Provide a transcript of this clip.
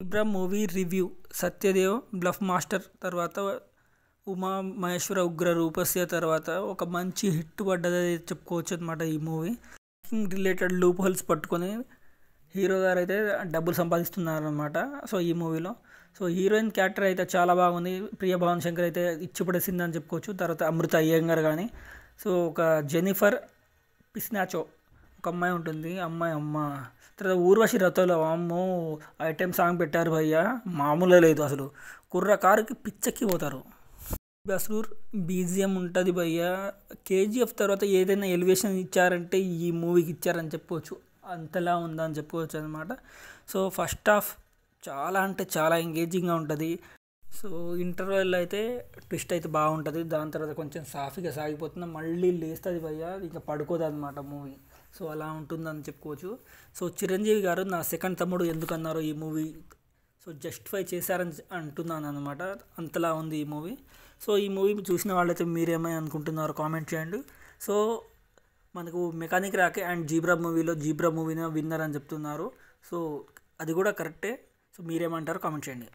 Zebra movie review. Satyadev bluff master తర్వాత ఉమా మహేశ్వర ఉగ్ర రూపస్య తర్వాత ఒక మంచి హిట్ పడ్డది చెప్పుకోవచ్చు అనమాట. ఈ మూవీ రిలేటెడ్ లూప్ హోల్స్ పట్టుకొని హీరో గారు అయితే డబ్బులు సంపాదిస్తున్నారు అనమాట. సో ఈ మూవీలో సో హీరోయిన్ క్యారెక్టర్ అయితే చాలా బాగుంది. ప్రియ భవన్ శంకర్ అయితే ఇచ్చి పడేసింది అని చెప్పుకోవచ్చు. తర్వాత అమృత అయ్యంగార్ కానీ సో ఒక జెనిఫర్ పిస్నాచో ఒక అమ్మాయి ఉంటుంది. అమ్మ తర్వాత ఊర్వశి రథోలో అమ్మో ఐటెం సాంగ్ పెట్టారు భయ్య, మామూలుగా లేదు అసలు. కుర్ర కారుకి పిచ్చెక్కి పోతారు. బస్రూర్ బీజిఎం ఉంటుంది భయ్య. కేజీఎఫ్ తర్వాత ఏదైనా ఎలివేషన్ ఇచ్చారంటే ఈ మూవీకి ఇచ్చారని చెప్పుకోవచ్చు. అంతలా ఉందని చెప్పుకోవచ్చు అనమాట. సో ఫస్ట్ హాఫ్ చాలా అంటే చాలా ఎంగేజింగ్గా ఉంటుంది. సో ఇంటర్వెల్ అయితే ట్విస్ట్ అయితే బాగుంటుంది. దాని తర్వాత కొంచెం సాఫీగా సాగిపోతుంది, మళ్ళీ లేస్తుంది భయ్య, ఇంకా పడుకోదు అనమాట మూవీ. సో అలా ఉంటుందని చెప్పుకోవచ్చు. సో చిరంజీవి గారు నా సెకండ్ తమ్ముడు ఎందుకన్నారో ఈ మూవీ సో జస్టిఫై చేశారని అంటున్నాను అనమాట. అంతలా ఉంది ఈ మూవీ. సో ఈ మూవీ చూసిన వాళ్ళైతే మీరేమై అనుకుంటున్నారో కామెంట్ చేయండి. సో మనకు మెకానిక్ రాకే అండ్ జీబ్రా మూవీని విన్నర్ అని చెప్తున్నారు. సో అది కూడా కరెక్టే. సో మీరేమంటారో కామెంట్ చేయండి.